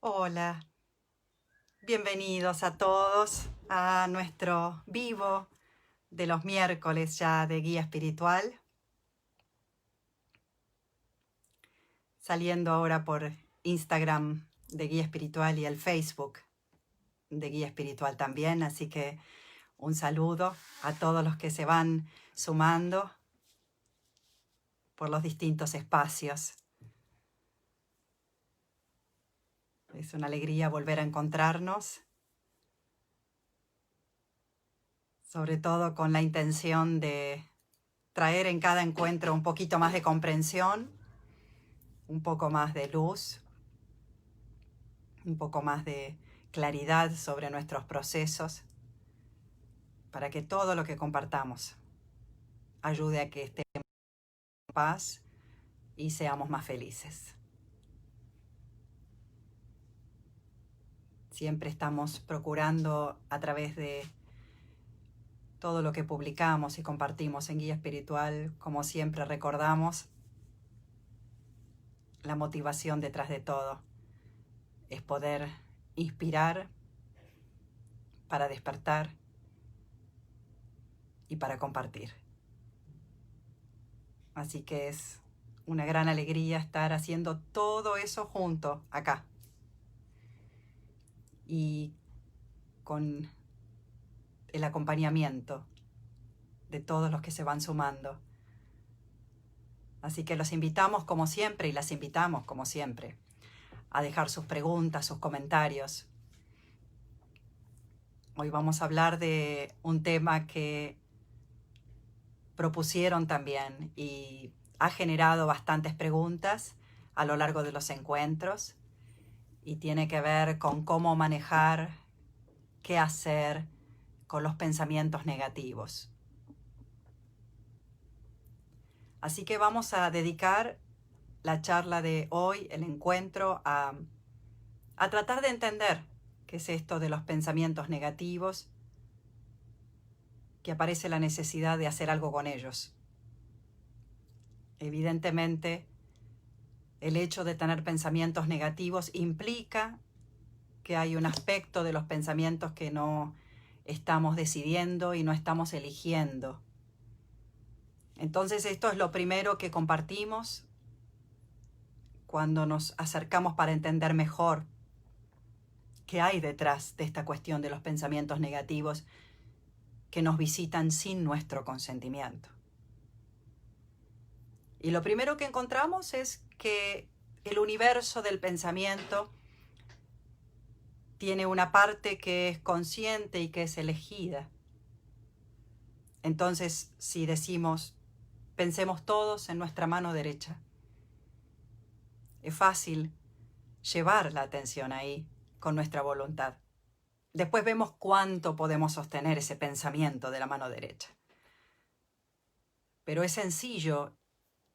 Hola, bienvenidos a todos a nuestro vivo de los miércoles ya de Guía Espiritual, saliendo ahora por Instagram de Guía Espiritual y el Facebook de Guía Espiritual también, así que un saludo a todos los que se van sumando por los distintos espacios. Es una alegría volver a encontrarnos, sobre todo con la intención de traer en cada encuentro un poquito más de comprensión, un poco más de luz, un poco más de claridad sobre nuestros procesos, para que todo lo que compartamos ayude a que estemos en paz y seamos más felices. Siempre estamos procurando, a través de todo lo que publicamos y compartimos en Guía Espiritual, como siempre recordamos, la motivación detrás de todo es poder inspirar para despertar y para compartir. Así que es una gran alegría estar haciendo todo eso junto acá. Y con el acompañamiento de todos los que se van sumando. Así que los invitamos como siempre y las invitamos como siempre a dejar sus preguntas, sus comentarios. Hoy vamos a hablar de un tema que propusieron también y ha generado bastantes preguntas a lo largo de los encuentros y tiene que ver con cómo manejar, qué hacer con los pensamientos negativos. Así que vamos a dedicar la charla de hoy, el encuentro, a tratar de entender qué es esto de los pensamientos negativos, que aparece la necesidad de hacer algo con ellos. Evidentemente, el hecho de tener pensamientos negativos implica que hay un aspecto de los pensamientos que no estamos decidiendo y no estamos eligiendo. Entonces, esto es lo primero que compartimos cuando nos acercamos para entender mejor qué hay detrás de esta cuestión de los pensamientos negativos que nos visitan sin nuestro consentimiento. Y lo primero que encontramos es que el universo del pensamiento tiene una parte que es consciente y que es elegida. Entonces, si decimos, pensemos todos en nuestra mano derecha, es fácil llevar la atención ahí con nuestra voluntad. Después vemos cuánto podemos sostener ese pensamiento de la mano derecha. Pero es sencillo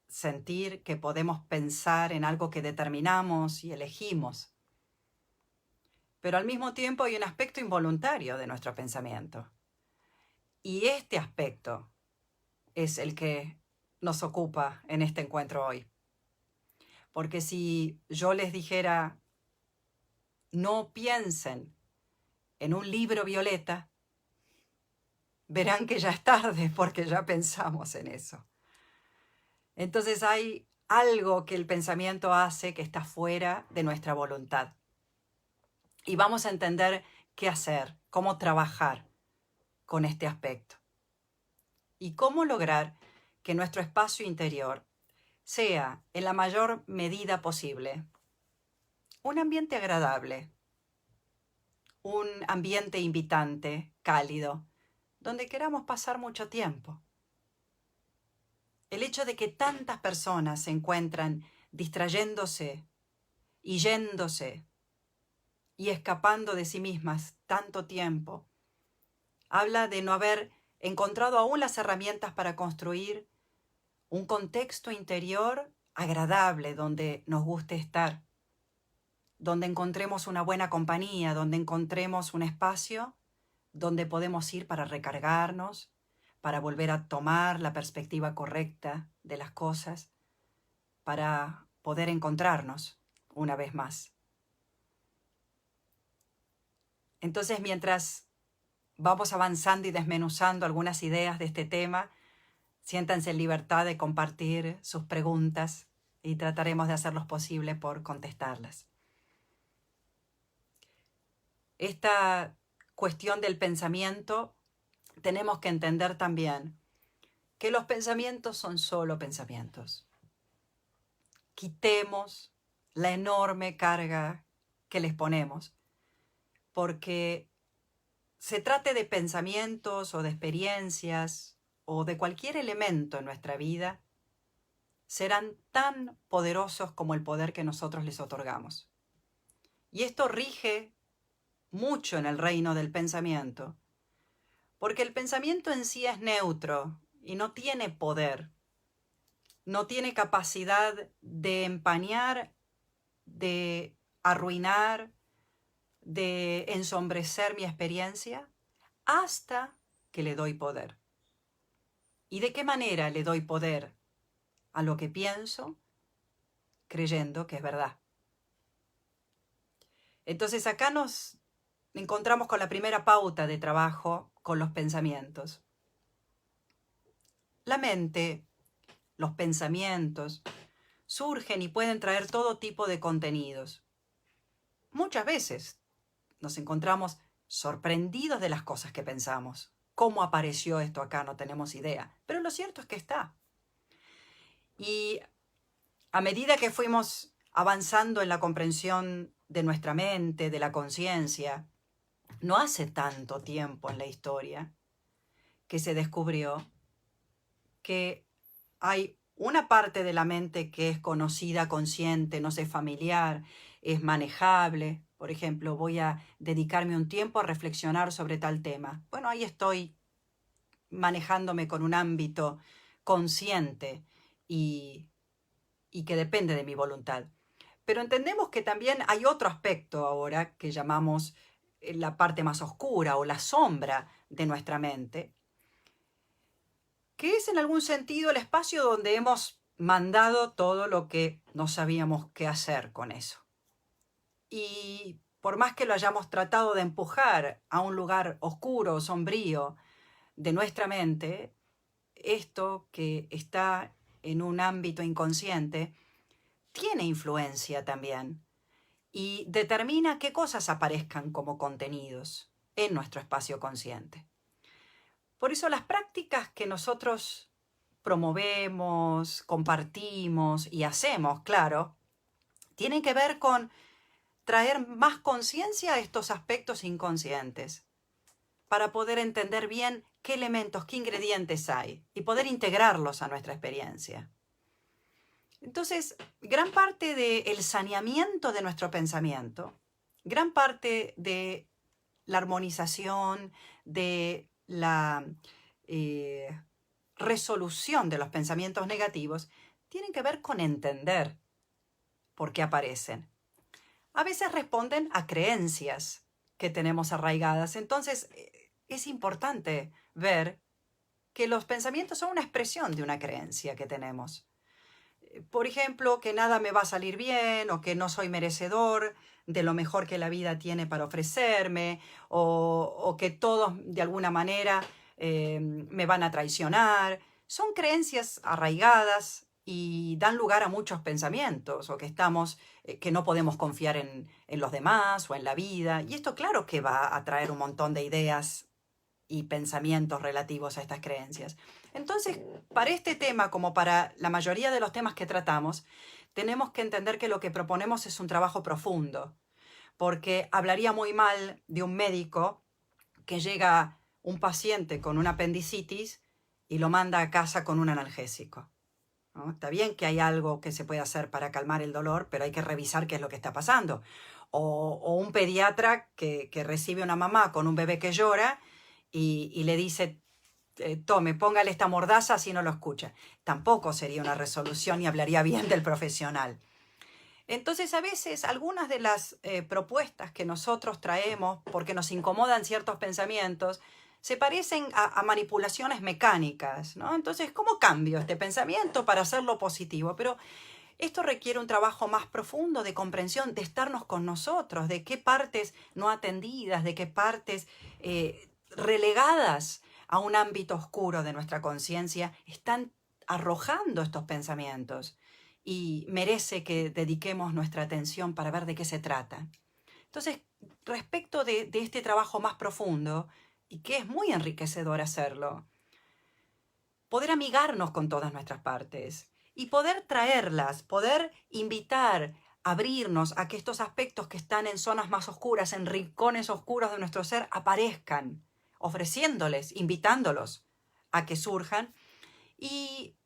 sentir que podemos pensar en algo que determinamos y elegimos. Pero al mismo tiempo hay un aspecto involuntario de nuestro pensamiento. Y este aspecto es el que nos ocupa en este encuentro hoy. Porque si yo les dijera, no piensen en un libro violeta, verán que ya es tarde porque ya pensamos en eso. Entonces hay algo que el pensamiento hace que está fuera de nuestra voluntad. Y vamos a entender qué hacer, cómo trabajar con este aspecto. Y cómo lograr que nuestro espacio interior sea, en la mayor medida posible, un ambiente agradable, un ambiente invitante, cálido, donde queramos pasar mucho tiempo. El hecho de que tantas personas se encuentran distrayéndose y yéndose y escapando de sí mismas tanto tiempo, habla de no haber encontrado aún las herramientas para construir un contexto interior agradable donde nos guste estar, donde encontremos una buena compañía, donde encontremos un espacio donde podemos ir para recargarnos, para volver a tomar la perspectiva correcta de las cosas, para poder encontrarnos una vez más. Entonces, mientras vamos avanzando y desmenuzando algunas ideas de este tema, siéntanse en libertad de compartir sus preguntas y trataremos de hacer lo posible por contestarlas. Esta cuestión del pensamiento, tenemos que entender también que los pensamientos son solo pensamientos. Quitemos la enorme carga que les ponemos, porque se trate de pensamientos o de experiencias o de cualquier elemento en nuestra vida, serán tan poderosos como el poder que nosotros les otorgamos. Y esto rige mucho en el reino del pensamiento, porque el pensamiento en sí es neutro y no tiene poder, no tiene capacidad de empañar, de arruinar, de ensombrecer mi experiencia hasta que le doy poder. ¿Y de qué manera le doy poder a lo que pienso? Creyendo que es verdad. Entonces acá nos encontramos con la primera pauta de trabajo con los pensamientos. La mente, los pensamientos, surgen y pueden traer todo tipo de contenidos. Muchas veces nos encontramos sorprendidos de las cosas que pensamos. ¿Cómo apareció esto acá? No tenemos idea. Pero lo cierto es que está. Y a medida que fuimos avanzando en la comprensión de nuestra mente, de la conciencia, no hace tanto tiempo en la historia que se descubrió que hay una parte de la mente que es conocida, consciente, no sé, familiar, es manejable. Por ejemplo, voy a dedicarme un tiempo a reflexionar sobre tal tema. Bueno, ahí estoy manejándome con un ámbito consciente y que depende de mi voluntad. Pero entendemos que también hay otro aspecto ahora que llamamos la parte más oscura o la sombra de nuestra mente, que es en algún sentido el espacio donde hemos mandado todo lo que no sabíamos qué hacer con eso. Y por más que lo hayamos tratado de empujar a un lugar oscuro, sombrío de nuestra mente, esto que está en un ámbito inconsciente tiene influencia también y determina qué cosas aparezcan como contenidos en nuestro espacio consciente. Por eso las prácticas que nosotros promovemos, compartimos y hacemos, claro, tienen que ver con traer más conciencia a estos aspectos inconscientes para poder entender bien qué elementos, qué ingredientes hay y poder integrarlos a nuestra experiencia. Entonces, gran parte del saneamiento de nuestro pensamiento, gran parte de la armonización, de la resolución de los pensamientos negativos, tienen que ver con entender por qué aparecen. A veces responden a creencias que tenemos arraigadas. Entonces, es importante ver que los pensamientos son una expresión de una creencia que tenemos. Por ejemplo, que nada me va a salir bien o que no soy merecedor de lo mejor que la vida tiene para ofrecerme o que todos de alguna manera me van a traicionar. Son creencias arraigadas y dan lugar a muchos pensamientos o que que no podemos confiar en los demás o en la vida. Y esto claro que va a traer un montón de ideas y pensamientos relativos a estas creencias. Entonces, para este tema, como para la mayoría de los temas que tratamos, tenemos que entender que lo que proponemos es un trabajo profundo, porque hablaría muy mal de un médico que llega un paciente con una apendicitis y lo manda a casa con un analgésico, ¿no? Está bien que hay algo que se puede hacer para calmar el dolor, pero hay que revisar qué es lo que está pasando. O un pediatra que recibe a una mamá con un bebé que llora y le dice, tome, póngale esta mordaza así no lo escucha. Tampoco sería una resolución y hablaría bien del profesional. Entonces, a veces algunas de las propuestas que nosotros traemos, porque nos incomodan ciertos pensamientos, se parecen a manipulaciones mecánicas, ¿no? Entonces, ¿cómo cambio este pensamiento para hacerlo positivo? Pero Esto requiere un trabajo más profundo de comprensión, de estarnos con nosotros, de qué partes no atendidas, de qué partes relegadas a un ámbito oscuro de nuestra conciencia están arrojando estos pensamientos, y merece que dediquemos nuestra atención para ver de qué se trata. Entonces, respecto de este trabajo más profundo, y que es muy enriquecedor hacerlo, poder amigarnos con todas nuestras partes y poder traerlas, poder invitar, abrirnos a que estos aspectos que están en zonas más oscuras, en rincones oscuros de nuestro ser, aparezcan, ofreciéndoles, invitándolos a que surjan y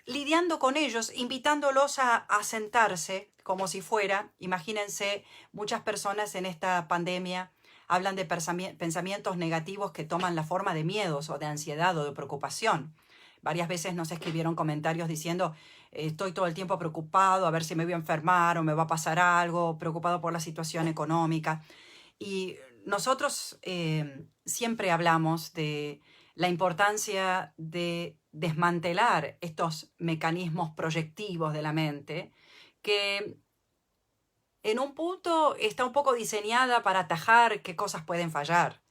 lidiando con ellos, invitándolos a sentarse como si fuera, imagínense, muchas personas en esta pandemia hablan de pensamientos negativos que toman la forma de miedos o de ansiedad o de preocupación. Varias veces nos escribieron comentarios diciendo, estoy todo el tiempo preocupado, a ver si me voy a enfermar o me va a pasar algo, preocupado por la situación económica. Y nosotros siempre hablamos de la importancia de desmantelar estos mecanismos proyectivos de la mente, que en un punto está un poco diseñada para atajar qué cosas pueden fallar.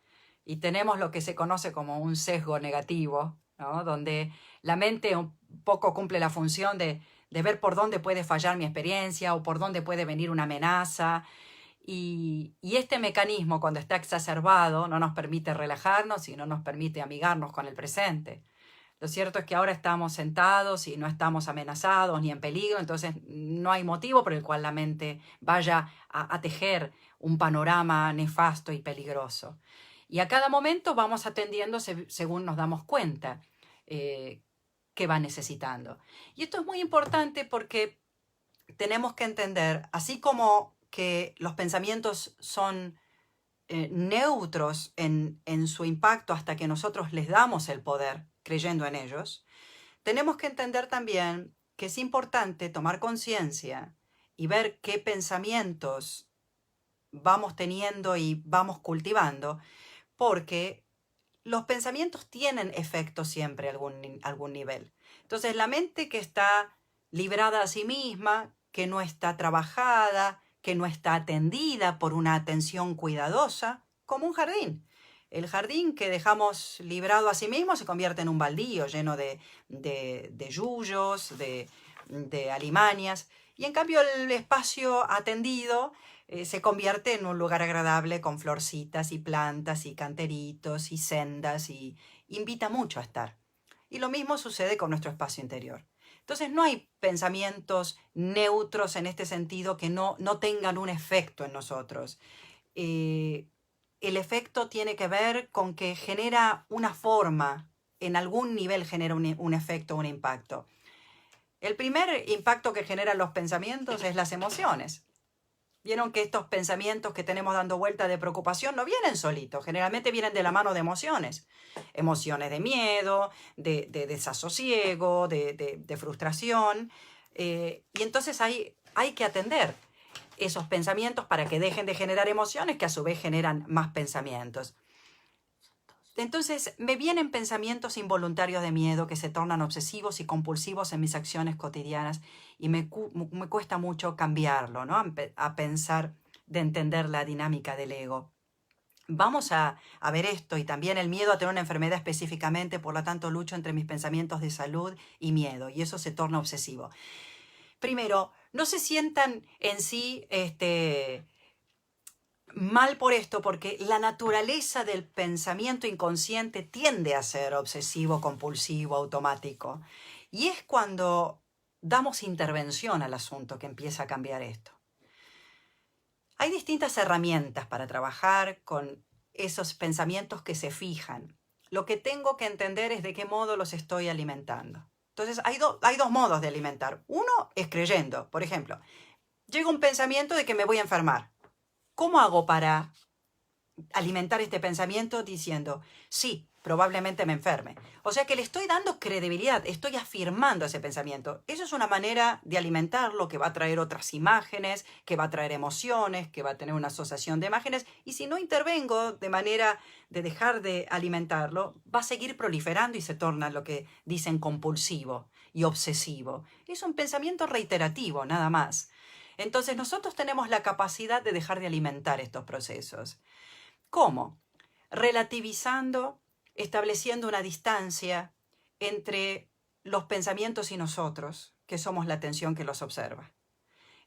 Y tenemos lo que se conoce como un sesgo negativo, ¿no? Donde la mente un poco cumple la función de ver por dónde puede fallar mi experiencia o por dónde puede venir una amenaza. Y este mecanismo, cuando está exacerbado, no nos permite relajarnos y no nos permite amigarnos con el presente. Lo cierto es que ahora estamos sentados y no estamos amenazados ni en peligro, entonces no hay motivo por el cual la mente vaya a tejer un panorama nefasto y peligroso. Y a cada momento vamos atendiendo según nos damos cuenta que va necesitando. Y esto es muy importante porque tenemos que entender, así como que los pensamientos son neutros en su impacto hasta que nosotros les damos el poder creyendo en ellos, tenemos que entender también que es importante tomar conciencia y ver qué pensamientos vamos teniendo y vamos cultivando, porque los pensamientos tienen efecto siempre a algún nivel. Entonces, la mente que está librada a sí misma, que no está trabajada, que no está atendida por una atención cuidadosa, como un jardín. El jardín que dejamos librado a sí mismo se convierte en un baldío lleno de yuyos, de alimañas, y en cambio el espacio atendido se convierte en un lugar agradable con florcitas y plantas y canteritos y sendas, y invita mucho a estar. Y lo mismo sucede con nuestro espacio interior. Entonces no hay pensamientos neutros en este sentido que no tengan un efecto en nosotros. El efecto tiene que ver con que genera una forma, en algún nivel genera un efecto, un impacto. El primer impacto que generan los pensamientos es las emociones. Vieron que estos pensamientos que tenemos dando vuelta de preocupación no vienen solitos, generalmente vienen de la mano de emociones. Emociones de miedo, de desasosiego, de frustración. Y entonces hay que atender esos pensamientos para que dejen de generar emociones que a su vez generan más pensamientos. Entonces me vienen pensamientos involuntarios de miedo que se tornan obsesivos y compulsivos en mis acciones cotidianas, y me cuesta mucho cambiarlo, ¿no? A pensar, de entender la dinámica del ego. Vamos a ver esto, y también el miedo a tener una enfermedad específicamente, por lo tanto lucho entre mis pensamientos de salud y miedo, y eso se torna obsesivo. Primero, no se sientan en sí mal por esto, porque la naturaleza del pensamiento inconsciente tiende a ser obsesivo, compulsivo, automático. Y es cuando damos intervención al asunto que empieza a cambiar esto. Hay distintas herramientas para trabajar con esos pensamientos que se fijan. Lo que tengo que entender es de qué modo los estoy alimentando. Entonces, hay dos modos de alimentar. Uno es creyendo. Por ejemplo, llega un pensamiento de que me voy a enfermar. ¿Cómo hago para alimentar este pensamiento diciendo, sí, probablemente me enferme? O sea que le estoy dando credibilidad, estoy afirmando ese pensamiento. Eso es una manera de alimentarlo que va a traer otras imágenes, que va a traer emociones, que va a tener una asociación de imágenes. Y si no intervengo de manera de dejar de alimentarlo, va a seguir proliferando y se torna lo que dicen compulsivo. y obsesivo. Es un pensamiento reiterativo, nada más. Entonces nosotros tenemos la capacidad de dejar de alimentar estos procesos. ¿Cómo? Relativizando, estableciendo una distancia entre los pensamientos y nosotros, que somos la atención que los observa.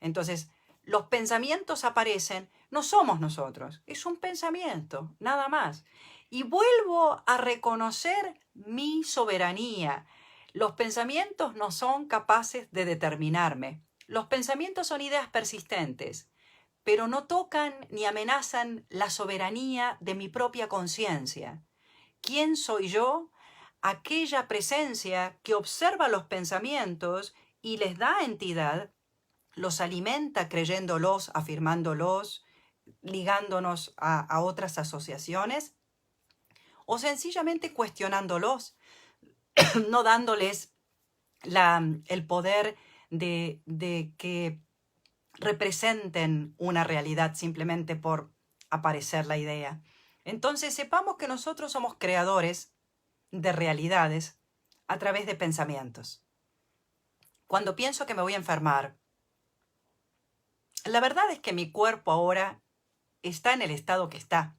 Entonces, los pensamientos aparecen, no somos nosotros, es un pensamiento, nada más. Y vuelvo a reconocer mi soberanía. Los pensamientos no son capaces de determinarme. Los pensamientos son ideas persistentes, pero no tocan ni amenazan la soberanía de mi propia conciencia. ¿Quién soy yo? Aquella presencia que observa los pensamientos y les da entidad, los alimenta creyéndolos, afirmándolos, ligándonos a otras asociaciones, o sencillamente cuestionándolos, no dándoles el poder de que representen una realidad simplemente por aparecer la idea. Entonces sepamos que nosotros somos creadores de realidades a través de pensamientos. Cuando pienso que me voy a enfermar, la verdad es que mi cuerpo ahora está en el estado que está.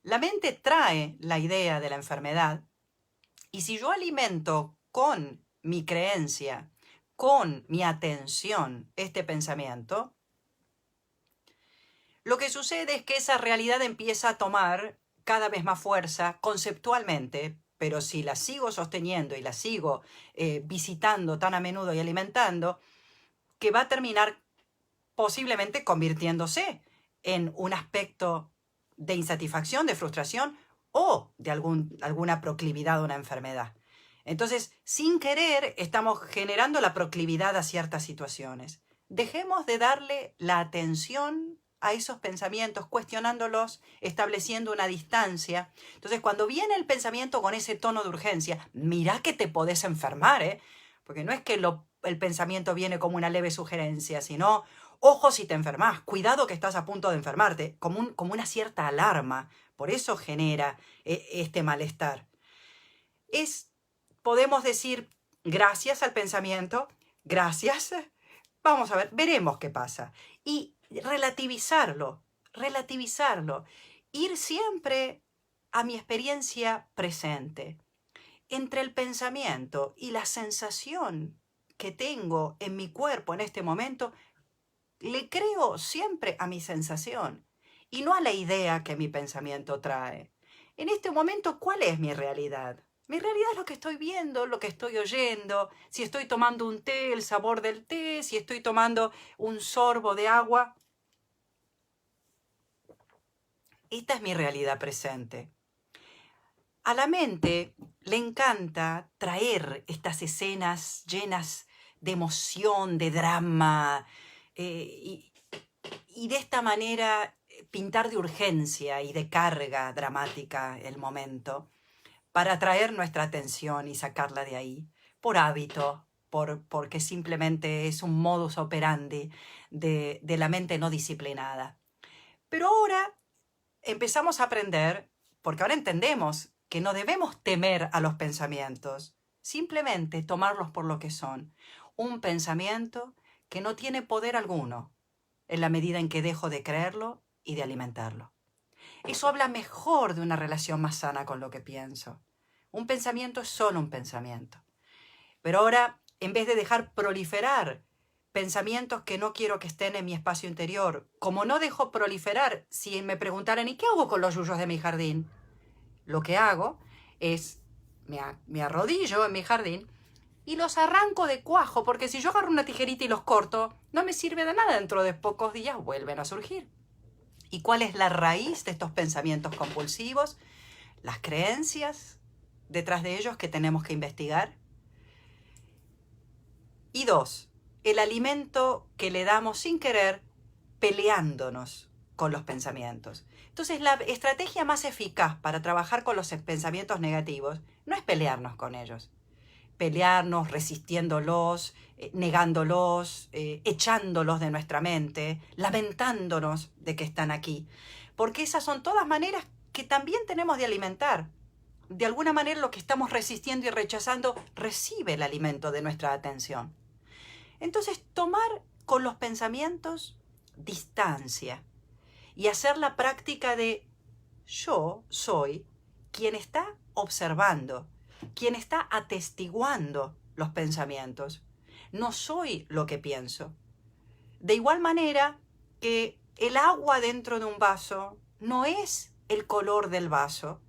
La mente trae la idea de la enfermedad y si yo alimento con mi creencia, con mi atención este pensamiento, lo que sucede es que esa realidad empieza a tomar cada vez más fuerza conceptualmente, pero si la sigo sosteniendo y la sigo visitando tan a menudo y alimentando, que va a terminar posiblemente convirtiéndose en un aspecto de insatisfacción, de frustración o de alguna proclividad a una enfermedad. Entonces, sin querer, estamos generando la proclividad a ciertas situaciones. Dejemos de darle la atención a esos pensamientos, cuestionándolos, estableciendo una distancia. Entonces, cuando viene el pensamiento con ese tono de urgencia, mirá que te podés enfermar, ¿eh? Porque no es que el pensamiento viene como una leve sugerencia, sino, ojo si te enfermas, cuidado que estás a punto de enfermarte, como una cierta alarma. Por eso genera este malestar. Podemos decir gracias al pensamiento, gracias, vamos a ver, veremos qué pasa. Y relativizarlo, ir siempre a mi experiencia presente. Entre el pensamiento y la sensación que tengo en mi cuerpo en este momento, le creo siempre a mi sensación y no a la idea que mi pensamiento trae. En este momento, ¿cuál es mi realidad? Mi realidad es lo que estoy viendo, lo que estoy oyendo, si estoy tomando un té, el sabor del té, si estoy tomando un sorbo de agua. Esta es mi realidad presente. A la mente le encanta traer estas escenas llenas de emoción, de drama, y de esta manera pintar de urgencia y de carga dramática el momento para atraer nuestra atención y sacarla de ahí, por hábito, porque simplemente es un modus operandi de la mente no disciplinada. Pero ahora empezamos a aprender, porque ahora entendemos que no debemos temer a los pensamientos, simplemente tomarlos por lo que son. Un pensamiento que no tiene poder alguno en la medida en que dejo de creerlo y de alimentarlo. Eso habla mejor de una relación más sana con lo que pienso. Un pensamiento es solo un pensamiento. Pero ahora, en vez de dejar proliferar pensamientos que no quiero que estén en mi espacio interior, como no dejo proliferar, si me preguntaran, ¿y qué hago con los yuyos de mi jardín? Lo que hago es, me arrodillo en mi jardín y los arranco de cuajo, porque si yo agarro una tijerita y los corto, no me sirve de nada, dentro de pocos días vuelven a surgir. ¿Y cuál es la raíz de estos pensamientos compulsivos? Las creencias detrás de ellos que tenemos que investigar. Y 2, el alimento que le damos sin querer peleándonos con los pensamientos. Entonces, la estrategia más eficaz para trabajar con los pensamientos negativos no es pelearnos con ellos. Pelearnos, resistiéndolos, negándolos, echándolos de nuestra mente, lamentándonos de que están aquí. Porque esas son todas maneras que también tenemos de alimentar. de alguna manera lo que estamos resistiendo y rechazando recibe el alimento de nuestra atención. Entonces, tomar con los pensamientos distancia y hacer la práctica de yo soy quien está observando, quien está atestiguando los pensamientos. No soy lo que pienso. De igual manera que el agua dentro de un vaso no es el color del vaso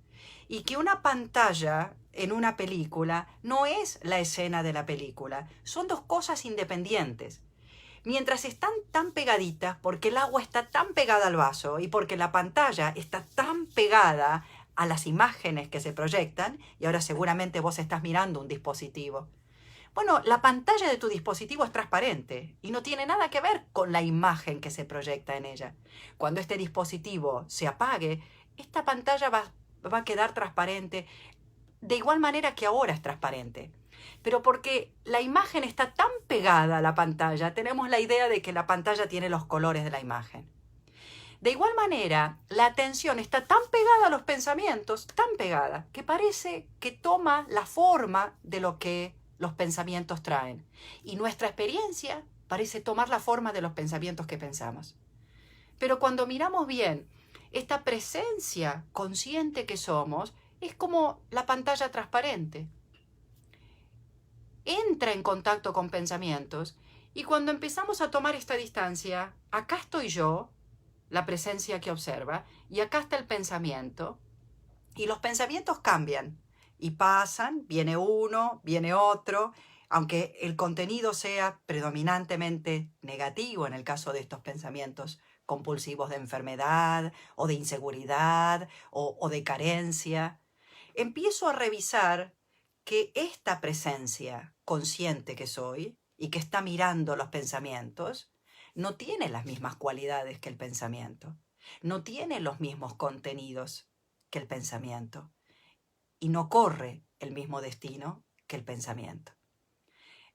y que una pantalla en una película no es la escena de la película. Son dos cosas independientes. Mientras están tan pegaditas, porque el agua está tan pegada al vaso y porque la pantalla está tan pegada a las imágenes que se proyectan, y ahora seguramente vos estás mirando un dispositivo. Bueno, la pantalla de tu dispositivo es transparente y no tiene nada que ver con la imagen que se proyecta en ella. Cuando este dispositivo se apague, esta pantalla va a quedar transparente de igual manera que ahora es transparente. Pero porque la imagen está tan pegada a la pantalla, tenemos la idea de que la pantalla tiene los colores de la imagen. De igual manera, la atención está tan pegada a los pensamientos, tan pegada, que parece que toma la forma de lo que los pensamientos traen. Y nuestra experiencia parece tomar la forma de los pensamientos que pensamos. Pero cuando miramos bien, esta presencia consciente que somos es como la pantalla transparente. Entra en contacto con pensamientos y cuando empezamos a tomar esta distancia, acá estoy yo, la presencia que observa, y acá está el pensamiento, y los pensamientos cambian y pasan, viene uno, viene otro, aunque el contenido sea predominantemente negativo en el caso de estos pensamientos compulsivos de enfermedad o de inseguridad o de carencia. Empiezo a revisar que esta presencia consciente que soy y que está mirando los pensamientos no tiene las mismas cualidades que el pensamiento, no tiene los mismos contenidos que el pensamiento y no corre el mismo destino que el pensamiento.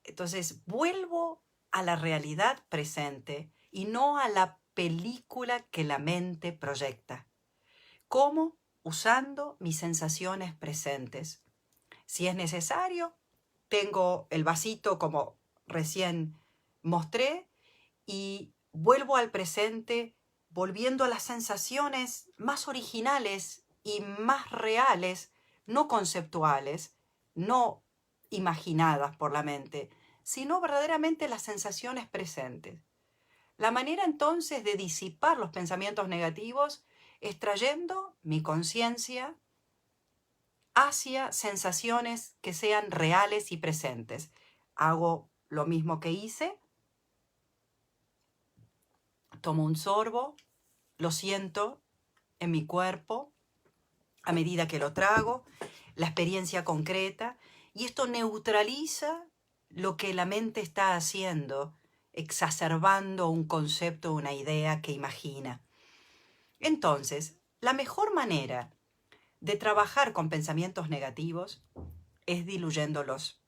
Entonces vuelvo a la realidad presente y no a la película que la mente proyecta. ¿Cómo? Usando mis sensaciones presentes. Si es necesario, tengo el vasito como recién mostré y vuelvo al presente volviendo a las sensaciones más originales y más reales, no conceptuales, no imaginadas por la mente, sino verdaderamente las sensaciones presentes. La manera entonces de disipar los pensamientos negativos es trayendo mi conciencia hacia sensaciones que sean reales y presentes. Hago lo mismo que hice, tomo un sorbo, lo siento en mi cuerpo a medida que lo trago, la experiencia concreta, y esto neutraliza lo que la mente está haciendo, exacerbando un concepto, una idea que imagina. Entonces, la mejor manera de trabajar con pensamientos negativos es diluyéndolos.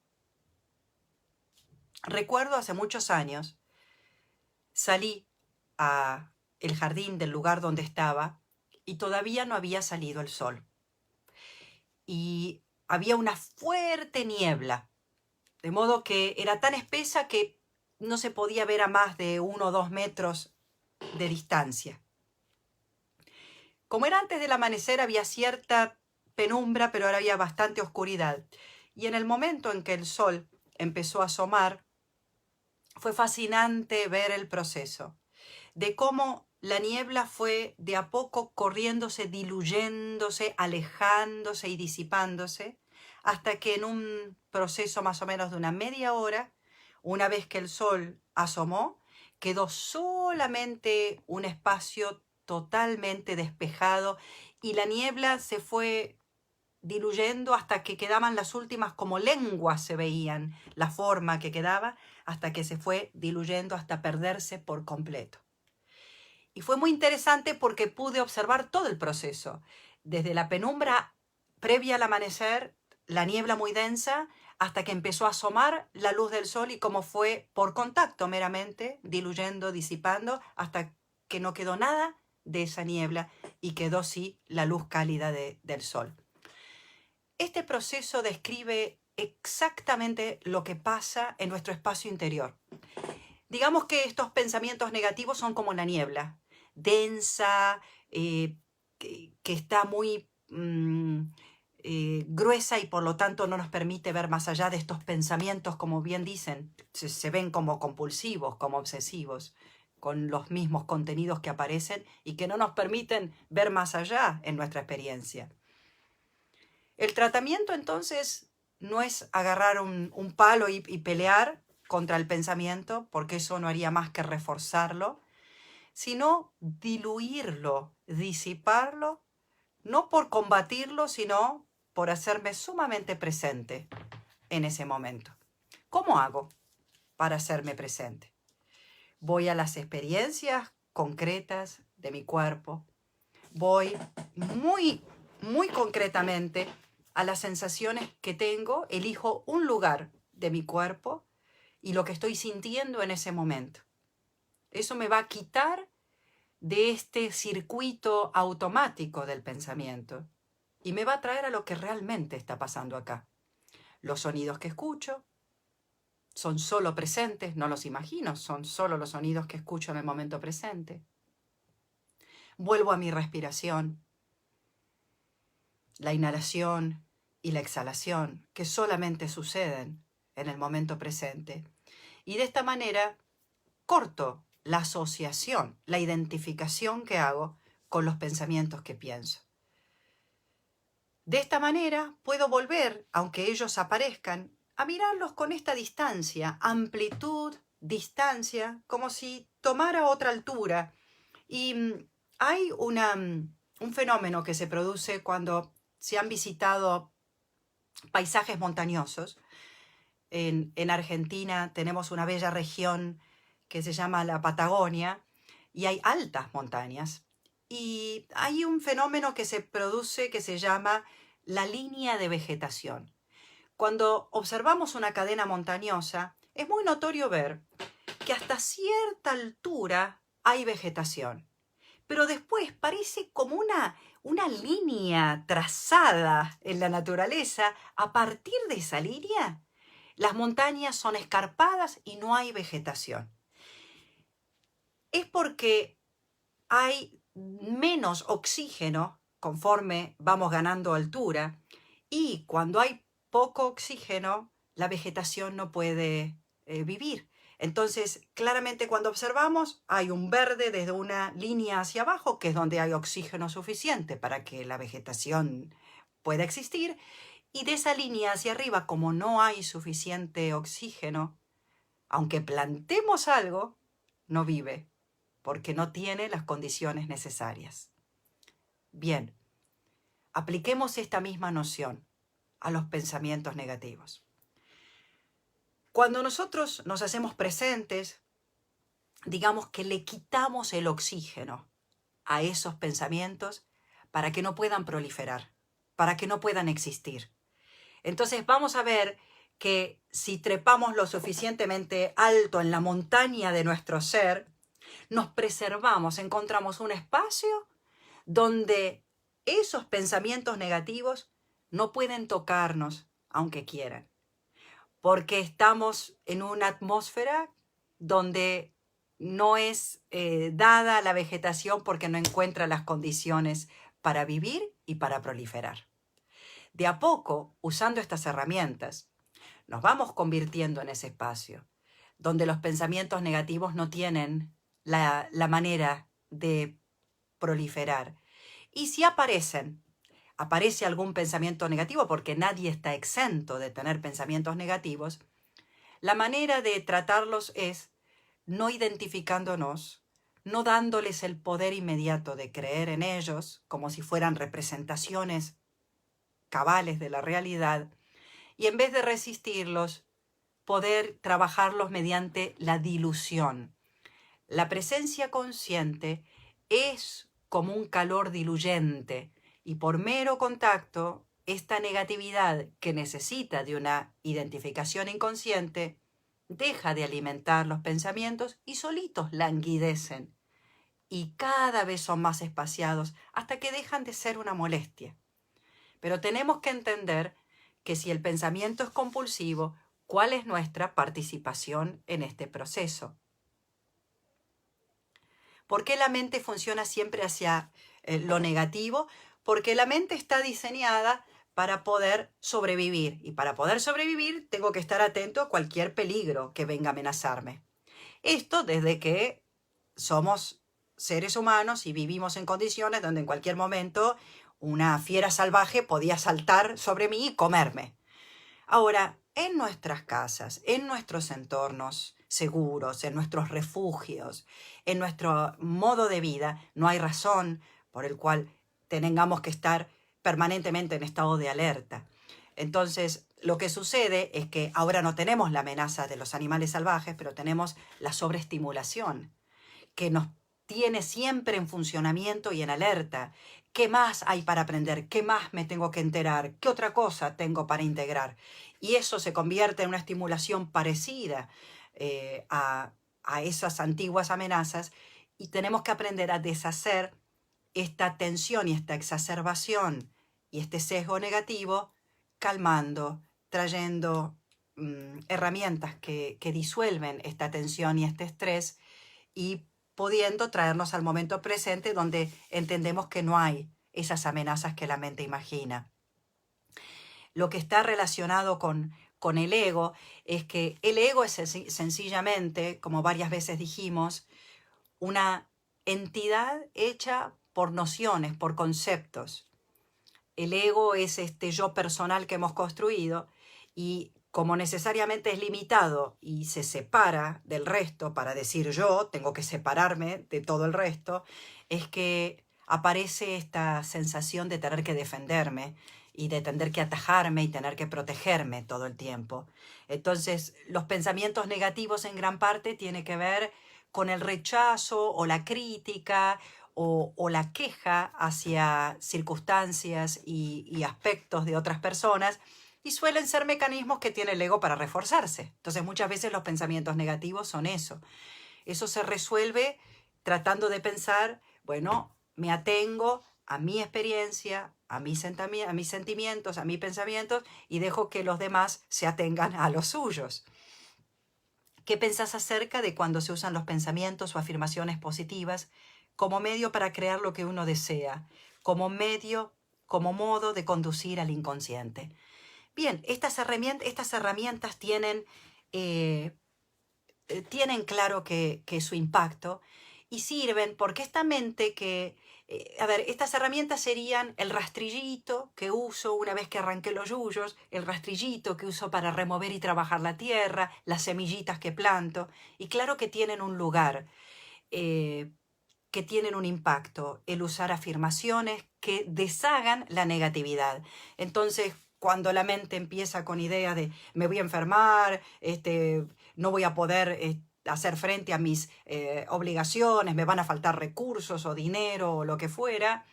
Recuerdo hace muchos años, salí a el jardín del lugar donde estaba y todavía no había salido el sol. Y había una fuerte niebla, de modo que era tan espesa que no se podía ver a más de 1 o 2 metros de distancia. Como era antes del amanecer, había cierta penumbra, pero ahora había bastante oscuridad. Y en el momento en que el sol empezó a asomar, fue fascinante ver el proceso de cómo la niebla fue de a poco corriéndose, diluyéndose, alejándose y disipándose, hasta que en un proceso más o menos de una media hora, una vez que el sol asomó, quedó solamente un espacio totalmente despejado y la niebla se fue diluyendo hasta que quedaban las últimas, como lenguas se veían, la forma que quedaba, hasta que se fue diluyendo hasta perderse por completo. Y fue muy interesante porque pude observar todo el proceso, desde la penumbra previa al amanecer, la niebla muy densa, hasta que empezó a asomar la luz del sol y cómo fue por contacto meramente, diluyendo, disipando, hasta que no quedó nada de esa niebla y quedó sí la luz cálida del sol. Este proceso describe exactamente lo que pasa en nuestro espacio interior. Digamos que estos pensamientos negativos son como la niebla, densa, que está muy gruesa y por lo tanto no nos permite ver más allá de estos pensamientos, como bien dicen, se ven como compulsivos, como obsesivos, con los mismos contenidos que aparecen y que no nos permiten ver más allá en nuestra experiencia. El tratamiento entonces no es agarrar un palo y pelear contra el pensamiento, porque eso no haría más que reforzarlo, sino diluirlo, disiparlo, no por combatirlo, sino por hacerme sumamente presente en ese momento. ¿Cómo hago para hacerme presente? Voy a las experiencias concretas de mi cuerpo, voy muy concretamente a las sensaciones que tengo, elijo un lugar de mi cuerpo y lo que estoy sintiendo en ese momento. Eso me va a quitar de este circuito automático del pensamiento y me va a traer a lo que realmente está pasando acá. Los sonidos que escucho son solo presentes, no los imagino, son solo los sonidos que escucho en el momento presente. Vuelvo a mi respiración, la inhalación y la exhalación, que solamente suceden en el momento presente. Y de esta manera corto la asociación, la identificación que hago con los pensamientos que pienso. De esta manera puedo volver, aunque ellos aparezcan, a mirarlos con esta distancia, amplitud, distancia, como si tomara otra altura. Y hay un fenómeno que se produce cuando se han visitado paisajes montañosos. En Argentina tenemos una bella región que se llama la Patagonia y hay altas montañas. Y hay un fenómeno que se produce que se llama la línea de vegetación. Cuando observamos una cadena montañosa, es muy notorio ver que hasta cierta altura hay vegetación, pero después parece como una línea trazada en la naturaleza. A partir de esa línea, las montañas son escarpadas y no hay vegetación. Es porque hay menos oxígeno conforme vamos ganando altura y cuando hay poco oxígeno, la vegetación no puede vivir. Entonces, claramente cuando observamos, hay un verde desde una línea hacia abajo, que es donde hay oxígeno suficiente para que la vegetación pueda existir, y de esa línea hacia arriba, como no hay suficiente oxígeno, aunque plantemos algo, no vive, porque no tiene las condiciones necesarias. Bien, apliquemos esta misma noción a los pensamientos negativos. Cuando nosotros nos hacemos presentes, digamos que le quitamos el oxígeno a esos pensamientos para que no puedan proliferar, para que no puedan existir. Entonces vamos a ver que si trepamos lo suficientemente alto en la montaña de nuestro ser, nos preservamos, encontramos un espacio donde esos pensamientos negativos no pueden tocarnos, aunque quieran, porque estamos en una atmósfera donde no es dada la vegetación porque no encuentra las condiciones para vivir y para proliferar. De a poco, usando estas herramientas, nos vamos convirtiendo en ese espacio donde los pensamientos negativos no tienen la manera de proliferar. Y si aparece algún pensamiento negativo, porque nadie está exento de tener pensamientos negativos, la manera de tratarlos es no identificándonos, no dándoles el poder inmediato de creer en ellos como si fueran representaciones cabales de la realidad, y en vez de resistirlos, poder trabajarlos mediante la dilución. La presencia consciente es como un calor diluyente y por mero contacto, esta negatividad que necesita de una identificación inconsciente deja de alimentar los pensamientos y solitos languidecen y cada vez son más espaciados hasta que dejan de ser una molestia. Pero tenemos que entender que si el pensamiento es compulsivo, ¿cuál es nuestra participación en este proceso? ¿Por qué la mente funciona siempre hacia lo negativo? Porque la mente está diseñada para poder sobrevivir. Y para poder sobrevivir tengo que estar atento a cualquier peligro que venga a amenazarme. Esto desde que somos seres humanos y vivimos en condiciones donde en cualquier momento una fiera salvaje podía saltar sobre mí y comerme. Ahora, en nuestras casas, en nuestros entornos seguros, en nuestros refugios, en nuestro modo de vida, no hay razón por el cual tengamos que estar permanentemente en estado de alerta. Entonces, lo que sucede es que ahora no tenemos la amenaza de los animales salvajes, pero tenemos la sobreestimulación que nos tiene siempre en funcionamiento y en alerta. ¿Qué más hay para aprender? ¿Qué más me tengo que enterar? ¿Qué otra cosa tengo para integrar? Y eso se convierte en una estimulación parecida a esas antiguas amenazas y tenemos que aprender a deshacer esta tensión y esta exacerbación y este sesgo negativo calmando, trayendo herramientas que disuelven esta tensión y este estrés y pudiendo traernos al momento presente donde entendemos que no hay esas amenazas que la mente imagina. Lo que está relacionado con el ego es que el ego es sencillamente, como varias veces dijimos, una entidad hecha por nociones, por conceptos. El ego es este yo personal que hemos construido y como necesariamente es limitado y se separa del resto para decir yo, tengo que separarme de todo el resto, es que aparece esta sensación de tener que defenderme y de tener que atajarme y tener que protegerme todo el tiempo. Entonces, los pensamientos negativos en gran parte tienen que ver con el rechazo o la crítica o la queja hacia circunstancias y aspectos de otras personas y suelen ser mecanismos que tiene el ego para reforzarse. Entonces muchas veces los pensamientos negativos son eso. Eso se resuelve tratando de pensar, bueno, me atengo a mi experiencia, a mis sentimientos, a mis pensamientos y dejo que los demás se atengan a los suyos. ¿Qué pensás acerca de cuando se usan los pensamientos o afirmaciones positivas como medio para crear lo que uno desea, como medio, como modo de conducir al inconsciente? Bien, estas herramientas tienen claro que su impacto y sirven porque esta mente estas herramientas serían el rastrillito que uso una vez que arranqué los yuyos, el rastrillito que uso para remover y trabajar la tierra, las semillitas que planto, y claro que tienen un lugar, eh, que tienen un impacto, el usar afirmaciones que deshagan la negatividad. Entonces, cuando la mente empieza con ideas de me voy a enfermar, no voy a poder hacer frente a mis obligaciones, me van a faltar recursos o dinero o lo que fuera,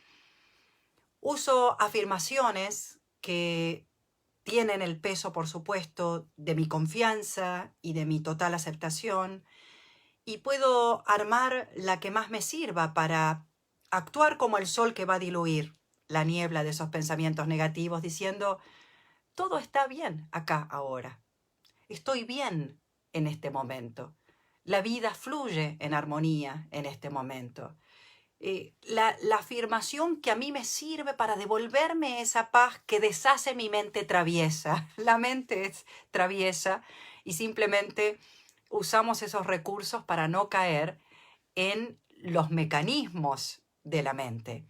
uso afirmaciones que tienen el peso, por supuesto, de mi confianza y de mi total aceptación, y puedo armar la que más me sirva para actuar como el sol que va a diluir la niebla de esos pensamientos negativos, diciendo, todo está bien acá ahora, estoy bien en este momento, la vida fluye en armonía en este momento. La afirmación que a mí me sirve para devolverme esa paz que deshace mi mente traviesa. La mente es traviesa y simplemente usamos esos recursos para no caer en los mecanismos de la mente.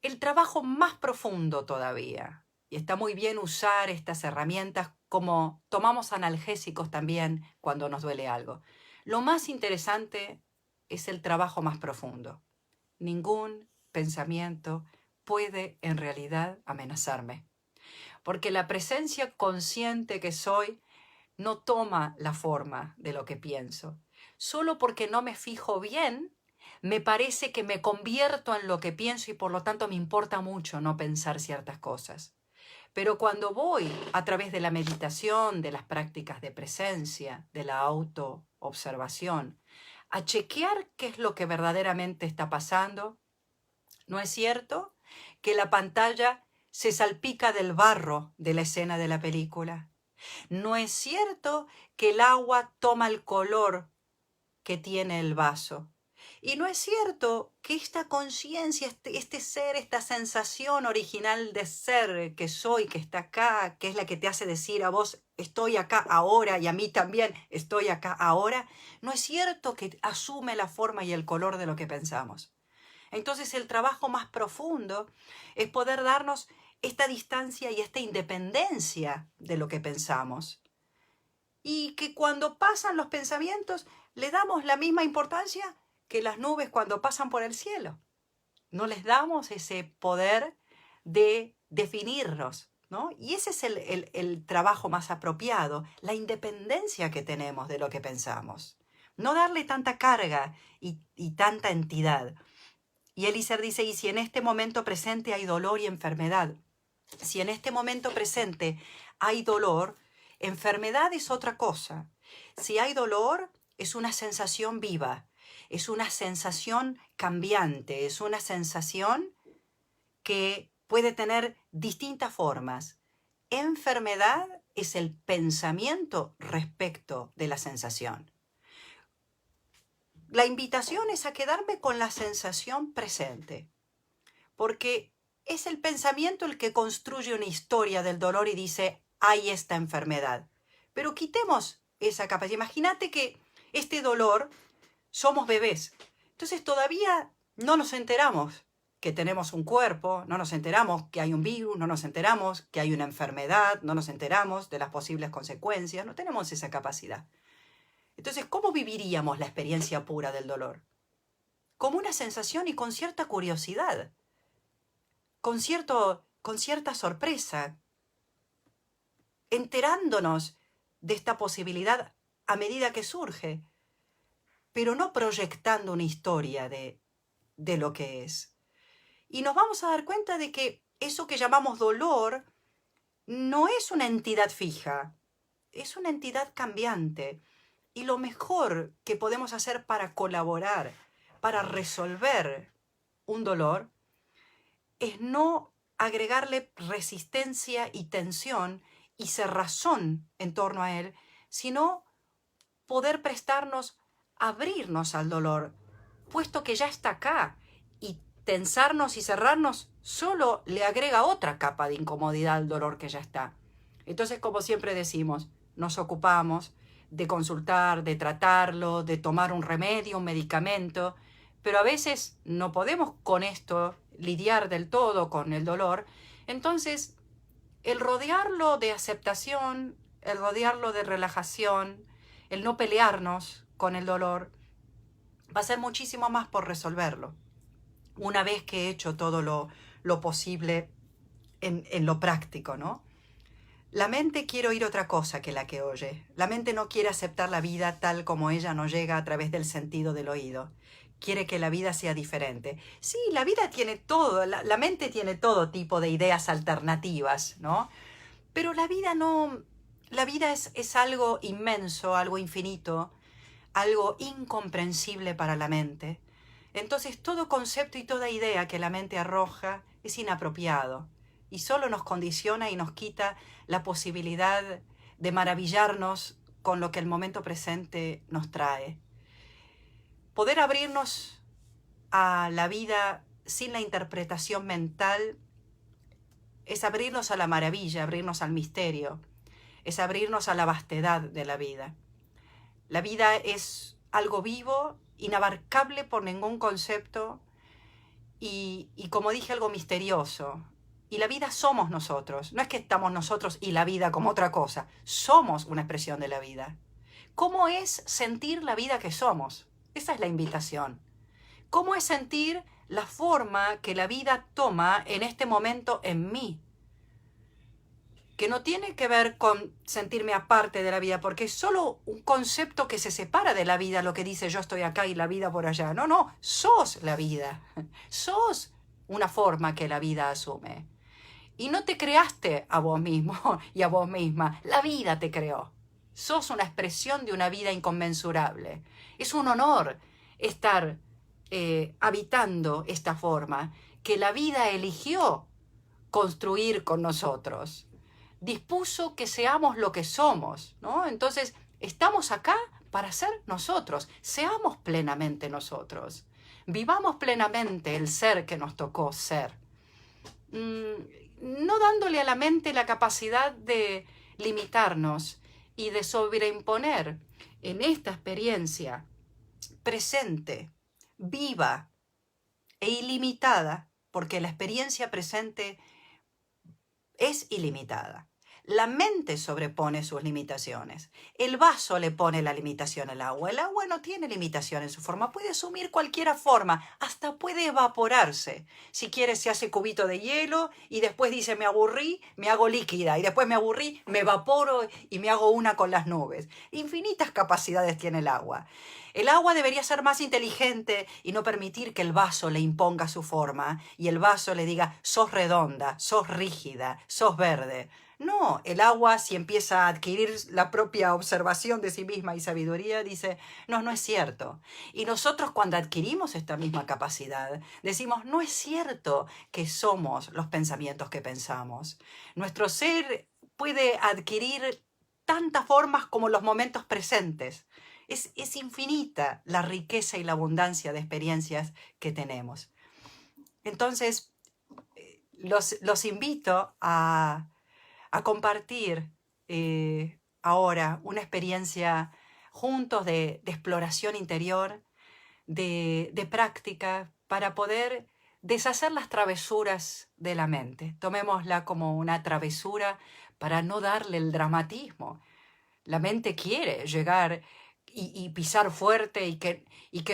El trabajo más profundo todavía, y está muy bien usar estas herramientas como tomamos analgésicos también cuando nos duele algo. Lo más interesante es el trabajo más profundo. Ningún pensamiento puede en realidad amenazarme, porque la presencia consciente que soy no toma la forma de lo que pienso. Solo porque no me fijo bien, me parece que me convierto en lo que pienso y por lo tanto me importa mucho no pensar ciertas cosas. Pero cuando voy a través de la meditación, de las prácticas de presencia, de la autoobservación, a chequear qué es lo que verdaderamente está pasando, ¿no es cierto que la pantalla se salpica del barro de la escena de la película. No es cierto que el agua toma el color que tiene el vaso. Y no es cierto que esta conciencia, este ser, esta sensación original de ser que soy, que está acá, que es la que te hace decir a vos, estoy acá ahora y a mí también estoy acá ahora, no es cierto que asume la forma y el color de lo que pensamos. Entonces el trabajo más profundo es poder darnos esta distancia y esta independencia de lo que pensamos. Y que cuando pasan los pensamientos le damos la misma importancia que las nubes cuando pasan por el cielo. No les damos ese poder de definirnos, ¿no? Y ese es el trabajo más apropiado, la independencia que tenemos de lo que pensamos. No darle tanta carga y tanta entidad. Y Eliezer dice, y si en este momento presente hay dolor y enfermedad, si en este momento presente hay dolor, enfermedad es otra cosa. Si hay dolor, es una sensación viva, es una sensación cambiante, es una sensación que puede tener distintas formas. Enfermedad es el pensamiento respecto de la sensación. La invitación es a quedarme con la sensación presente, porque es el pensamiento el que construye una historia del dolor y dice, hay esta enfermedad. Pero quitemos esa capacidad. Imagínate que este dolor somos bebés. Entonces todavía no nos enteramos que tenemos un cuerpo, no nos enteramos que hay un virus, no nos enteramos que hay una enfermedad, no nos enteramos de las posibles consecuencias, no tenemos esa capacidad. Entonces, ¿cómo viviríamos la experiencia pura del dolor? Como una sensación y con cierta curiosidad, con cierta sorpresa, enterándonos de esta posibilidad a medida que surge, pero no proyectando una historia de lo que es. Y nos vamos a dar cuenta de que eso que llamamos dolor no es una entidad fija, es una entidad cambiante. Y lo mejor que podemos hacer para colaborar, para resolver un dolor, es no agregarle resistencia y tensión y cerrazón en torno a él, sino poder prestarnos, abrirnos al dolor, puesto que ya está acá, y tensarnos y cerrarnos solo le agrega otra capa de incomodidad al dolor que ya está. Entonces, como siempre decimos, nos ocupamos de consultar, de tratarlo, de tomar un remedio, un medicamento, pero a veces no podemos con esto lidiar del todo con el dolor. Entonces, el rodearlo de aceptación, el rodearlo de relajación, el no pelearnos con el dolor, va a ser muchísimo más por resolverlo. Una vez que he hecho todo lo posible en lo práctico, ¿no? La mente quiere oír otra cosa que la que oye. La mente no quiere aceptar la vida tal como ella nos llega a través del sentido del oído. Quiere que la vida sea diferente. Sí, la vida tiene todo, la mente tiene todo tipo de ideas alternativas, ¿no? Pero la vida no, la vida es algo inmenso, algo infinito, algo incomprensible para la mente. Entonces todo concepto y toda idea que la mente arroja es inapropiado y solo nos condiciona y nos quita la posibilidad de maravillarnos con lo que el momento presente nos trae. Poder abrirnos a la vida sin la interpretación mental es abrirnos a la maravilla, abrirnos al misterio, es abrirnos a la vastedad de la vida. La vida es algo vivo, inabarcable por ningún concepto y como dije, algo misterioso. Y la vida somos nosotros. No es que estamos nosotros y la vida como otra cosa. Somos una expresión de la vida. ¿Cómo es sentir la vida que somos? Esa es la invitación. ¿Cómo es sentir la forma que la vida toma en este momento en mí? Que no tiene que ver con sentirme aparte de la vida, porque es solo un concepto que se separa de la vida, lo que dice yo estoy acá y la vida por allá. No, no, sos la vida. Sos una forma que la vida asume. Y no te creaste a vos mismo y a vos misma. La vida te creó. Sos una expresión de una vida inconmensurable. Es un honor estar habitando esta forma que la vida eligió construir con nosotros. Dispuso que seamos lo que somos, ¿no? Entonces, estamos acá para ser nosotros. Seamos plenamente nosotros. Vivamos plenamente el ser que nos tocó ser. No dándole a la mente la capacidad de limitarnos y de sobreimponer en esta experiencia presente, viva e ilimitada, porque la experiencia presente es ilimitada. La mente sobrepone sus limitaciones. El vaso le pone la limitación al agua. El agua no tiene limitación en su forma. Puede asumir cualquier forma. Hasta puede evaporarse. Si quiere se hace cubito de hielo y después dice me aburrí, me hago líquida. Y después me aburrí, me evaporo y me hago una con las nubes. Infinitas capacidades tiene el agua. El agua debería ser más inteligente y no permitir que el vaso le imponga su forma y el vaso le diga sos redonda, sos rígida, sos verde. No, el agua, si empieza a adquirir la propia observación de sí misma y sabiduría, dice, no, no es cierto. Y nosotros cuando adquirimos esta misma capacidad, decimos, no es cierto que somos los pensamientos que pensamos. Nuestro ser puede adquirir tantas formas como los momentos presentes. Es infinita la riqueza y la abundancia de experiencias que tenemos. Entonces, los invito a compartir ahora una experiencia juntos de exploración interior, de práctica, para poder deshacer las travesuras de la mente. Tomémosla como una travesura para no darle el dramatismo. La mente quiere llegar y pisar fuerte y que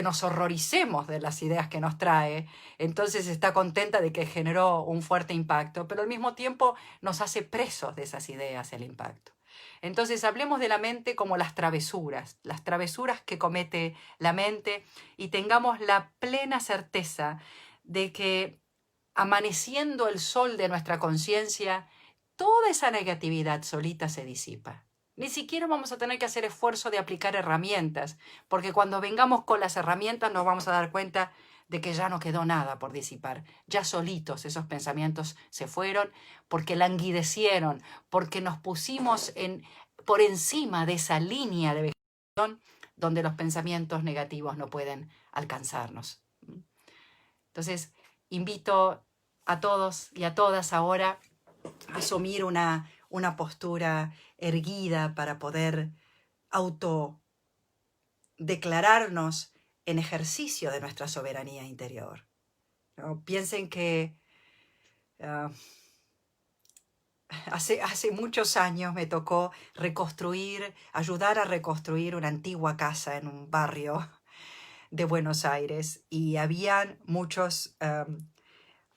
nos horroricemos de las ideas que nos trae. Entonces está contenta de que generó un fuerte impacto, pero al mismo tiempo nos hace presos de esas ideas el impacto. Entonces hablemos de la mente como las travesuras que comete la mente y tengamos la plena certeza de que amaneciendo el sol de nuestra conciencia, toda esa negatividad solita se disipa. Ni siquiera vamos a tener que hacer esfuerzo de aplicar herramientas, porque cuando vengamos con las herramientas nos vamos a dar cuenta de que ya no quedó nada por disipar. Ya solitos esos pensamientos se fueron porque languidecieron, porque nos pusimos por encima de esa línea de vegetación donde los pensamientos negativos no pueden alcanzarnos. Entonces, invito a todos y a todas ahora a asumir una postura erguida para poder autodeclararnos en ejercicio de nuestra soberanía interior. ¿No? Piensen que hace muchos años me tocó ayudar a reconstruir una antigua casa en un barrio de Buenos Aires y habían muchos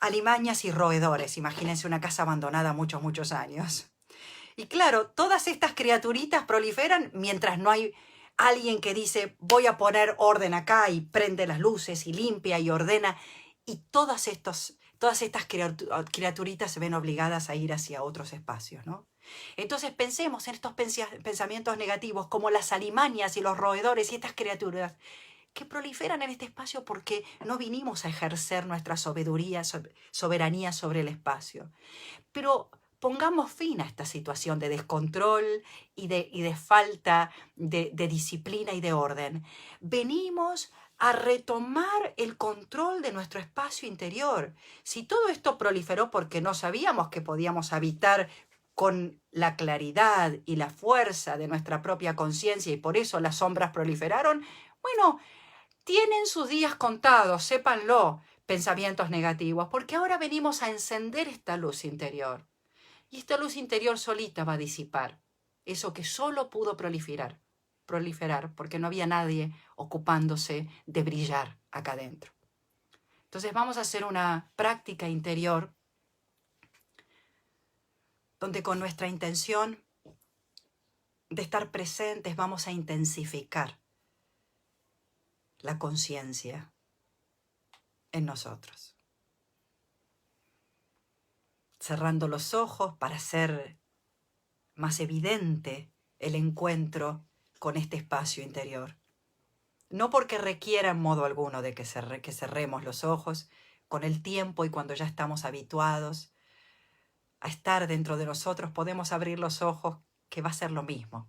alimañas y roedores. Imagínense una casa abandonada muchos años. Y claro, todas estas criaturitas proliferan mientras no hay alguien que dice voy a poner orden acá y prende las luces y limpia y ordena. Y todas estas criaturitas se ven obligadas a ir hacia otros espacios, ¿no? Entonces pensemos en estos pensamientos negativos como las alimañas y los roedores y estas criaturas que proliferan en este espacio porque no vinimos a ejercer nuestra soberanía sobre el espacio. Pero pongamos fin a esta situación de descontrol y de falta de disciplina y de orden. Venimos a retomar el control de nuestro espacio interior. Si todo esto proliferó porque no sabíamos que podíamos habitar con la claridad y la fuerza de nuestra propia conciencia y por eso las sombras proliferaron, bueno, tienen sus días contados, sépanlo, pensamientos negativos, porque ahora venimos a encender esta luz interior. Y esta luz interior solita va a disipar eso que solo pudo proliferar, porque no había nadie ocupándose de brillar acá adentro. Entonces vamos a hacer una práctica interior donde con nuestra intención de estar presentes vamos a intensificar la conciencia en nosotros. Cerrando los ojos para hacer más evidente el encuentro con este espacio interior. No porque requiera en modo alguno de que cerremos los ojos, con el tiempo y cuando ya estamos habituados, a estar dentro de nosotros, podemos abrir los ojos, que va a ser lo mismo.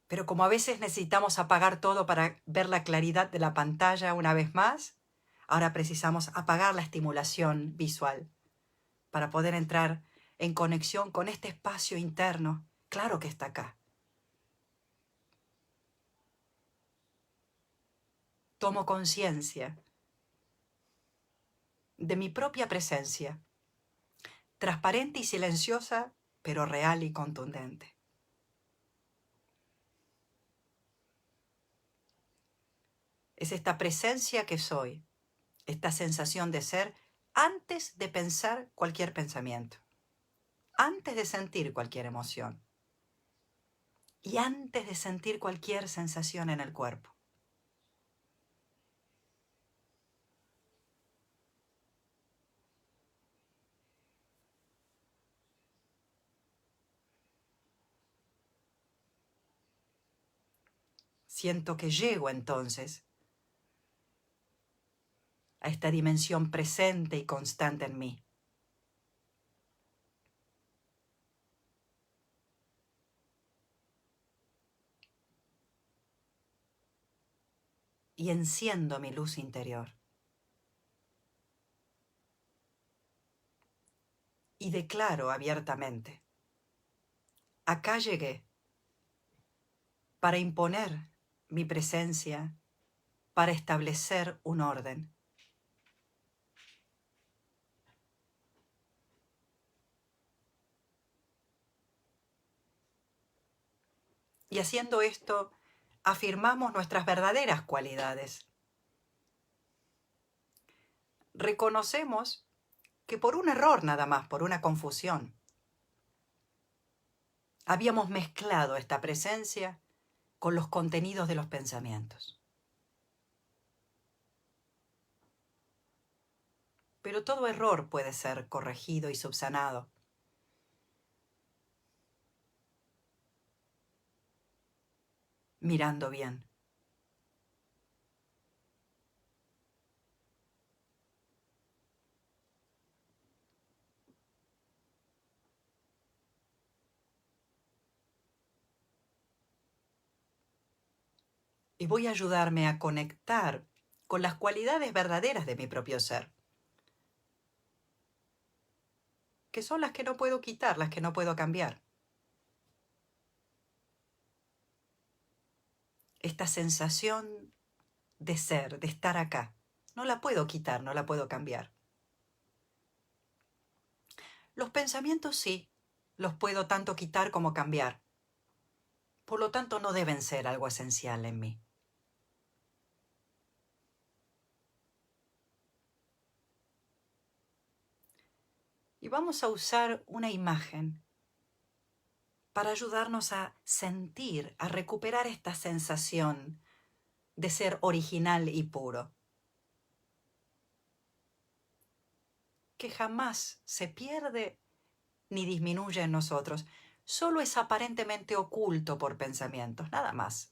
Pero como a veces necesitamos apagar todo para ver la claridad de la pantalla una vez más, ahora precisamos apagar la estimulación visual para poder entrar en conexión con este espacio interno. Claro que está acá. Tomo conciencia de mi propia presencia, transparente y silenciosa, pero real y contundente. Es esta presencia que soy, esta sensación de ser antes de pensar cualquier pensamiento, antes de sentir cualquier emoción y antes de sentir cualquier sensación en el cuerpo. Siento que llego entonces a esta dimensión presente y constante en mí. Y enciendo mi luz interior. Y declaro abiertamente: acá llegué para imponer mi presencia, para establecer un orden. Y haciendo esto, afirmamos nuestras verdaderas cualidades. Reconocemos que por un error nada más, por una confusión, habíamos mezclado esta presencia con los contenidos de los pensamientos. Pero todo error puede ser corregido y subsanado. Mirando bien. Y voy a ayudarme a conectar con las cualidades verdaderas de mi propio ser, que son las que no puedo quitar, las que no puedo cambiar. Esta sensación de ser, de estar acá, no la puedo quitar, no la puedo cambiar. Los pensamientos sí, los puedo tanto quitar como cambiar. Por lo tanto, no deben ser algo esencial en mí. Y vamos a usar una imagen para ayudarnos a sentir, a recuperar esta sensación de ser original y puro, que jamás se pierde ni disminuye en nosotros, solo es aparentemente oculto por pensamientos, nada más.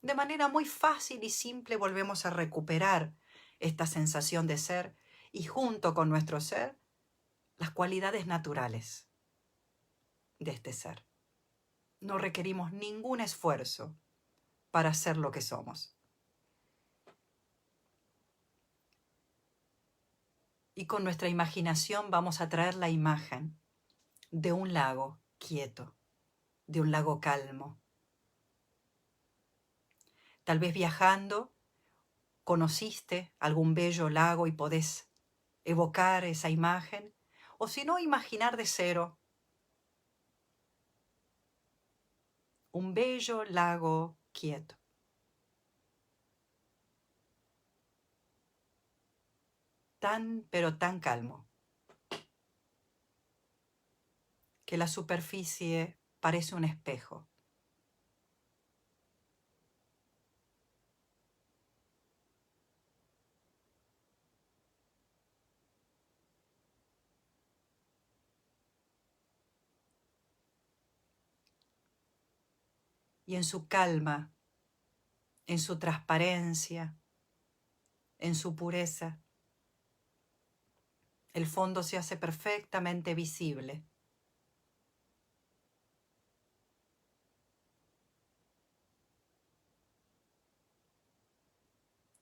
De manera muy fácil y simple volvemos a recuperar esta sensación de ser y junto con nuestro ser, las cualidades naturales de este ser. No requerimos ningún esfuerzo para ser lo que somos. Y con nuestra imaginación vamos a traer la imagen de un lago quieto, de un lago calmo. Tal vez viajando conociste algún bello lago y podés evocar esa imagen, o si no, imaginar de cero un bello lago quieto. Tan, pero tan calmo, que la superficie parece un espejo. Y en su calma, en su transparencia, en su pureza, El fondo se hace perfectamente visible.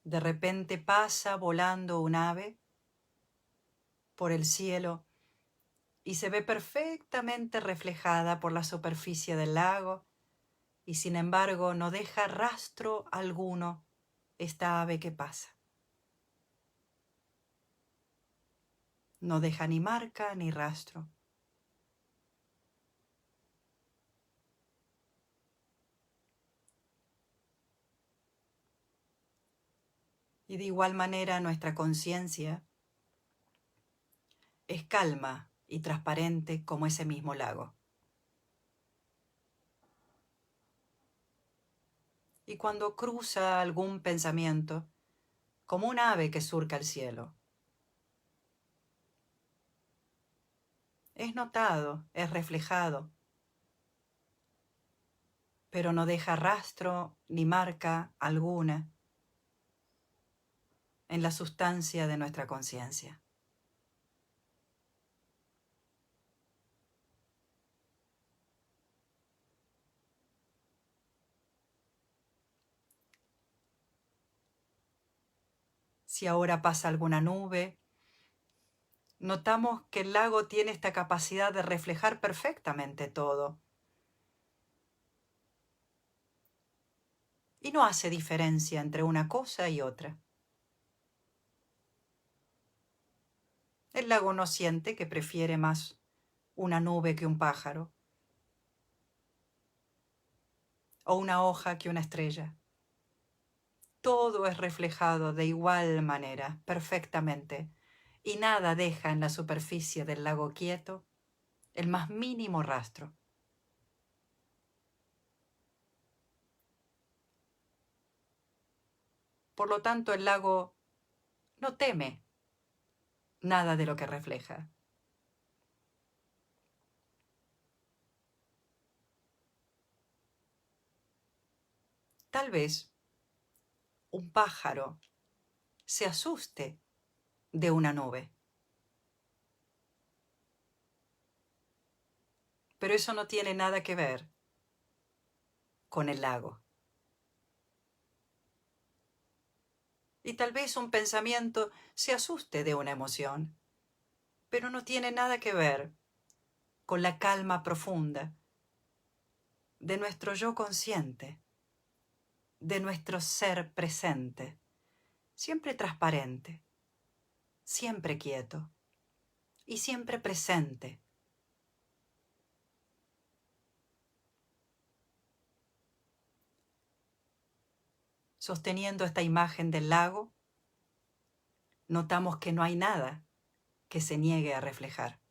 De repente pasa volando un ave por el cielo y se ve perfectamente reflejada por la superficie del lago, y sin embargo no deja rastro alguno esta ave que pasa. No deja ni marca ni rastro. Y de igual manera nuestra conciencia es calma y transparente como ese mismo lago. Y cuando cruza algún pensamiento, como un ave que surca el cielo, es notado, es reflejado, pero no deja rastro ni marca alguna en la sustancia de nuestra conciencia. Si ahora pasa alguna nube, notamos que el lago tiene esta capacidad de reflejar perfectamente todo. Y no hace diferencia entre una cosa y otra. El lago no siente que prefiere más una nube que un pájaro, o una hoja que una estrella. Todo es reflejado de igual manera, perfectamente, y nada deja en la superficie del lago quieto el más mínimo rastro. Por lo tanto, el lago no teme nada de lo que refleja. Tal vez un pájaro se asuste de una nube, pero eso no tiene nada que ver con el lago. Y tal vez un pensamiento se asuste de una emoción, pero no tiene nada que ver con la calma profunda de nuestro yo consciente, de nuestro ser presente, siempre transparente, siempre quieto y siempre presente. Sosteniendo esta imagen del lago, notamos que no hay nada que se niegue a reflejar.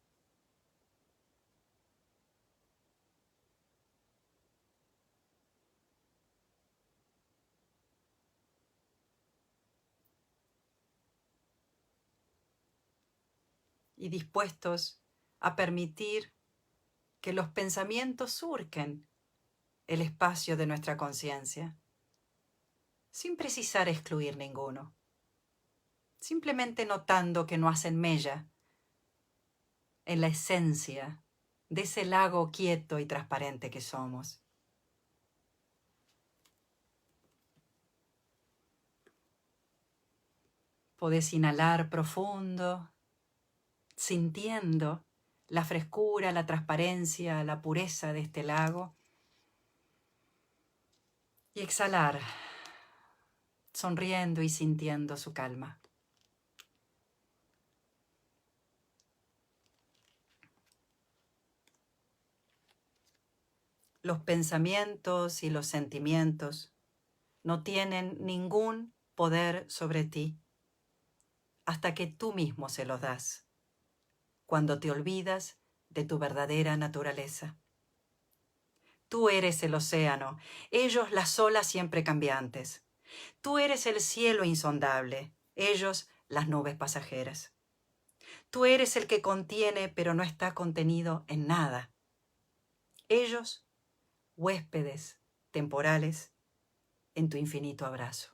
Y dispuestos a permitir que los pensamientos surquen el espacio de nuestra conciencia, sin precisar excluir ninguno, simplemente notando que no hacen mella en la esencia de ese lago quieto y transparente que somos. Podés inhalar profundo, sintiendo la frescura, la transparencia, la pureza de este lago. Y exhalar, sonriendo y sintiendo su calma. Los pensamientos y los sentimientos no tienen ningún poder sobre ti hasta que tú mismo se los das, cuando te olvidas de tu verdadera naturaleza. Tú eres el océano, ellos las olas siempre cambiantes. Tú eres el cielo insondable, ellos las nubes pasajeras. Tú eres el que contiene pero no está contenido en nada. Ellos, huéspedes temporales en tu infinito abrazo.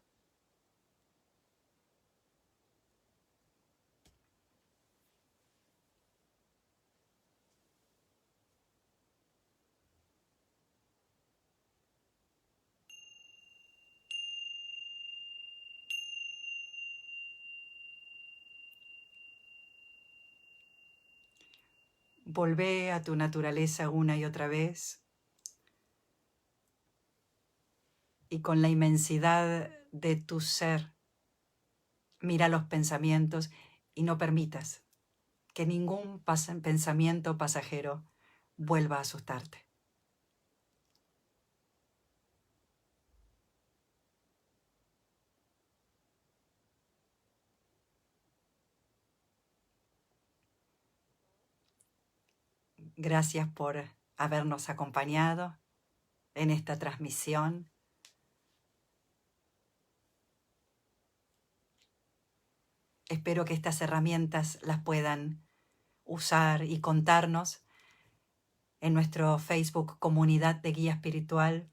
Volvé a tu naturaleza una y otra vez. Y con la inmensidad de tu ser, mira los pensamientos y no permitas que ningún pensamiento pasajero vuelva a asustarte. Gracias por habernos acompañado en esta transmisión. Espero que estas herramientas las puedan usar y contarnos en nuestro Facebook Comunidad de Guía Espiritual,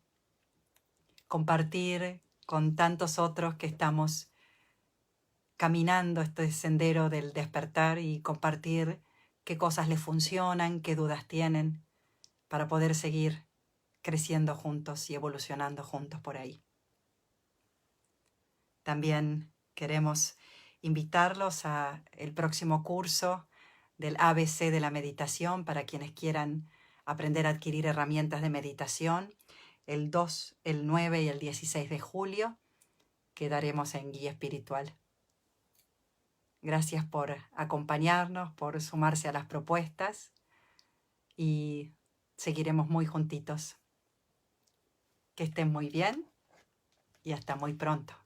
compartir con tantos otros que estamos caminando este sendero del despertar y compartir qué cosas les funcionan, qué dudas tienen, para poder seguir creciendo juntos y evolucionando juntos por ahí. También queremos invitarlos a el próximo curso del ABC de la meditación para quienes quieran aprender a adquirir herramientas de meditación, el 2, el 9 y el 16 de julio, que daremos en Guía Espiritual. Gracias por acompañarnos, por sumarse a las propuestas y seguiremos muy juntitos. Que estén muy bien y hasta muy pronto.